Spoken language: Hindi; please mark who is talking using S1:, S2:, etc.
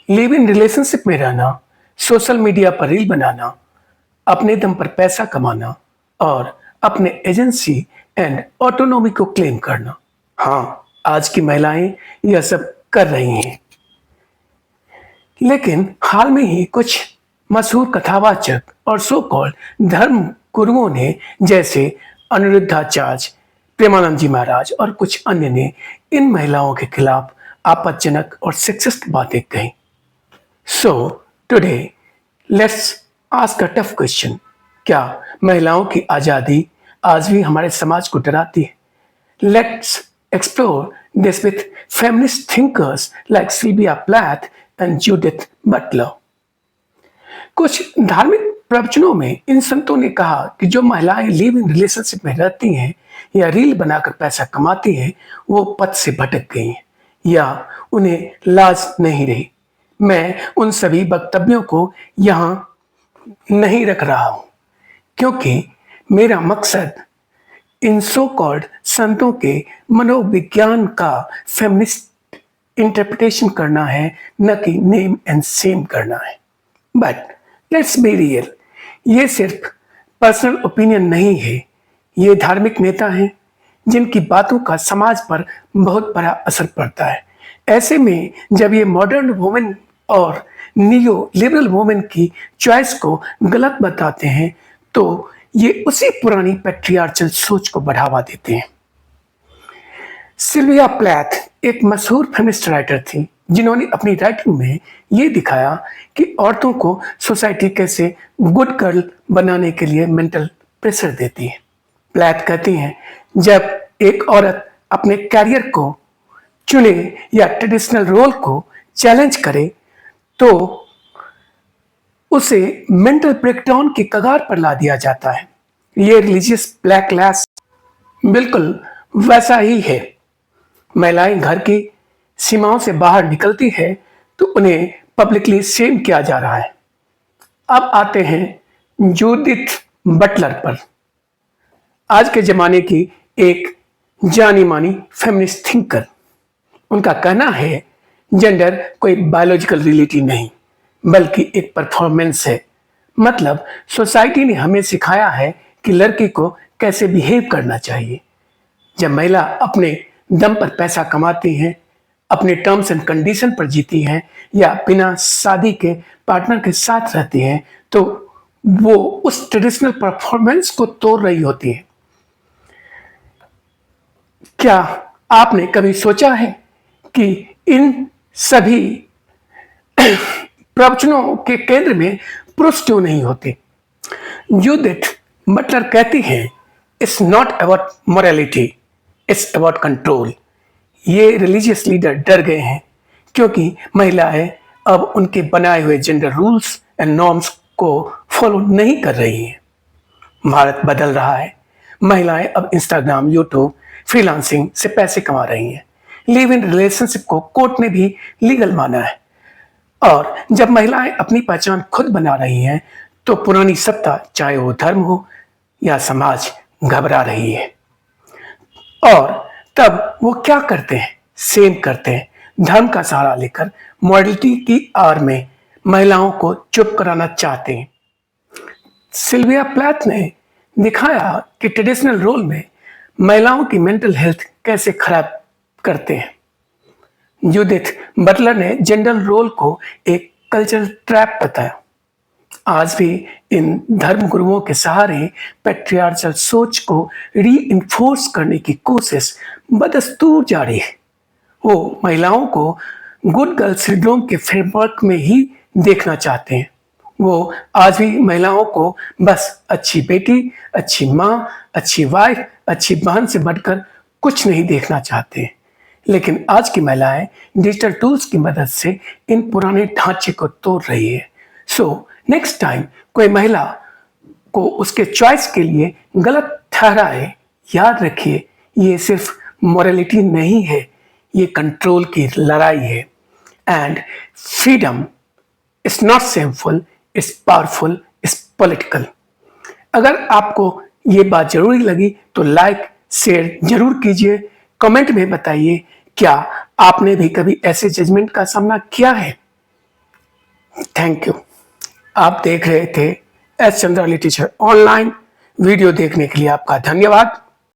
S1: लिव इन रिलेशनशिप में रहना, सोशल मीडिया पर रील बनाना, अपने दम पर पैसा कमाना और अपने एजेंसी एंड ऑटोनॉमी को क्लेम करना। हाँ, आज की महिलाएं यह सब कर रही हैं। लेकिन हाल में ही कुछ मशहूर कथावाचक और सो कॉल्ड धर्म गुरुओं ने, जैसे अनिरुद्धाचार्य, प्रेमानंद जी महाराज और कुछ अन्य ने इन महिलाओं के खिलाफ आपत्तिजनक और सेक्सिस्ट बातें कही। So today let's ask a tough question. क्या महिलाओं की आजादी आज भी हमारे समाज को डराती है? Let's explore this with feminist thinkers like Sylvia Plath and Judith Butler. कुछ धार्मिक प्रवचनों में इन संतों ने कहा कि जो महिलाएं लिव इन रिलेशनशिप में रहती हैं या रील बनाकर पैसा कमाती हैं, वो पथ से भटक गई हैं या उन्हें लाज नहीं रही। मैं उन सभी वक्तव्यों को यहां नहीं रख रहा हूं, क्योंकि मेरा मकसद इन सो कॉल्ड संतों के मनोविज्ञान का फेमिनिस्ट इंटरप्रिटेशन करना है, न कि नेम एंड सेम करना है। बट लेट्स बी रियल, ये सिर्फ पर्सनल ओपिनियन नहीं है। ये धार्मिक नेता हैं जिनकी बातों का समाज पर बहुत बड़ा असर पड़ता है। ऐसे में जब ये मॉडर्न वुमेन और नियो लिबरल वुमेन की चॉइस को गलत बताते हैं, तो ये उसी पुरानी पैट्रियार्चल सोच को बढ़ावा देते हैं। सिल्विया प्लैथ एक मशहूर फेमिनिस्ट राइटर थी, जिन्होंने अपनी राइटिंग में ये दिखाया कि औरतों को सोसाइटी कैसे गुड गर्ल बनाने के लिए मेंटल प्रेशर देती है। प्लैथ कहती हैं, जब एक औरत अपने कैरियर को चुने या ट्रेडिशनल रोल को चैलेंज करे, तो उसे मेंटल ब्रेकडाउन की कगार पर ला दिया जाता है। ये रिलीजियस बैकलैश बिल्कुल वैसा ही है। महिलाएं घर की सीमाओं से बाहर निकलती है तो उन्हें पब्लिकली शेम किया जा रहा है। अब आते हैं जूडिथ बटलर पर। आज के जमाने की एक जानी मानी फेमिनिस्ट थिंकर। उनका कहना है, जेंडर कोई बायोलॉजिकल रियलिटी नहीं, बल्कि एक परफॉर्मेंस है। मतलब सोसाइटी ने हमें सिखाया है कि लड़की को कैसे बिहेव करना चाहिए। जब महिला अपने दम पर पैसा कमाती हैं, अपने टर्म्स एंड कंडीशन पर जीती हैं या बिना शादी के पार्टनर के साथ रहती हैं, तो वो उस ट्रेडिशनल परफॉर्मेंस को तोड़ रही होती है। क्या आपने कभी सोचा है कि इन सभी प्रवचनों के केंद्र में पुरुष क्यों नहीं होते? जूडिथ बटलर कहती हैं, it's not about morality, it's about control. ये रिलीजियस लीडर डर गए हैं क्योंकि महिलाएं अब उनके बनाए हुए जेंडर रूल्स एंड नॉर्म्स को फॉलो नहीं कर रही हैं। भारत बदल रहा है। महिलाएं अब इंस्टाग्राम, यूट्यूब, फ्रीलांसिंग से पैसे कमा रही हैं। लिव इन रिलेशनशिप को कोर्ट ने भी लीगल माना है। और जब महिलाएं अपनी पहचान खुद बना रही हैं, तो पुरानी सत्ता, चाहे वो धर्म हो या समाज, घबरा रही है। और तब वो क्या करते हैं? सेम करते हैं। धर्म का सहारा लेकर मॉडलिटी की आड़ में महिलाओं को चुप कराना चाहते हैं। सिल्विया प्लैथ ने दिखाया कि ट्रेडिशनल रोल में महिलाओं की मेंटल हेल्थ कैसे खराब करते हैं। जूडिथ बटलर ने जेंडर रोल को एक कल्चरल ट्रैप बताया। आज भी इन धर्म गुरुओं के सहारे पैट्रियार्चल सोच को रीइंफोर्स करने की कोशिश बदस्तूर जारी है। वो महिलाओं को गुड गर्ल सिंड्रोम के फ्रेमवर्क में ही देखना चाहते हैं। वो आज भी महिलाओं को बस अच्छी बेटी, अच्छी माँ, अच्छी वाइफ, अच्छी बहन से बढ़कर कुछ नहीं देखना चाहते हैं। लेकिन आज की महिलाएं डिजिटल टूल्स की मदद से इन पुराने ढांचे को तोड़ रही है। सो नेक्स्ट टाइम कोई महिला को उसके चॉइस के लिए गलत ठहराए, याद रखिए, ये सिर्फ मोरालिटी नहीं है, ये कंट्रोल की लड़ाई है। And freedom is not shameful, it's powerful, it's political. अगर आपको ये बात जरूरी लगी तो लाइक शेयर जरूर कीजिए। कमेंट में बताइए, क्या आपने भी कभी ऐसे जजमेंट का सामना किया है? Thank you. आप देख रहे थे S Chandravali teacher online. Video देखने के लिए आपका धन्यवाद।